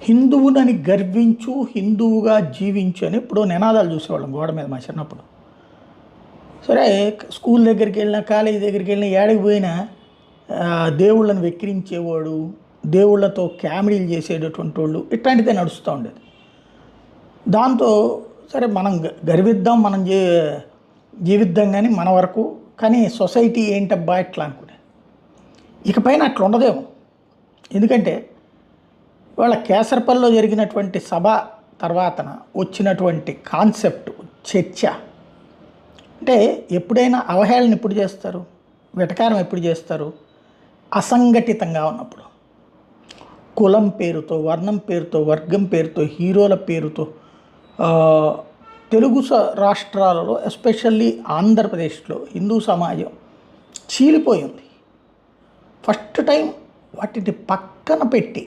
హిందువునని గర్వించు, హిందువుగా జీవించు అని ఎప్పుడో నినాదాలు చూసేవాళ్ళం గోడ మీద మా చిన్నప్పుడు. సరే, స్కూల్ దగ్గరికి వెళ్ళినా, కాలేజీ దగ్గరికి వెళ్ళినా, ఏడకి పోయినా దేవుళ్ళని వెక్కిరించేవాడు, దేవుళ్ళతో కామెడీలు చేసేటటువంటి వాళ్ళు, ఇట్లాంటిదే నడుస్తూ ఉండేది. దాంతో సరే మనం గర్విద్దాం, మనం జీవిద్దాం కానీ మన వరకు, కానీ సొసైటీ ఏంటబ్బా ఇట్లా అనుకునే. ఇకపైన అట్లా ఉండదేమో. ఎందుకంటే వాళ్ళ కేసరపల్లిలో జరిగినటువంటి సభ తర్వాతన వచ్చినటువంటి కాన్సెప్ట్, చర్చ అంటే ఎప్పుడైనా అవహేళన ఎప్పుడు చేస్తారు, వెటకారం ఎప్పుడు చేస్తారు? అసంఘటితంగా ఉన్నప్పుడు. కులం పేరుతో, వర్ణం పేరుతో, వర్గం పేరుతో, హీరోల పేరుతో తెలుగు రాష్ట్రాలలో ఎస్పెషల్లీ ఆంధ్రప్రదేశ్లో హిందూ సమాజం చీలిపోయింది. ఫస్ట్ టైం వాటిని పక్కన పెట్టి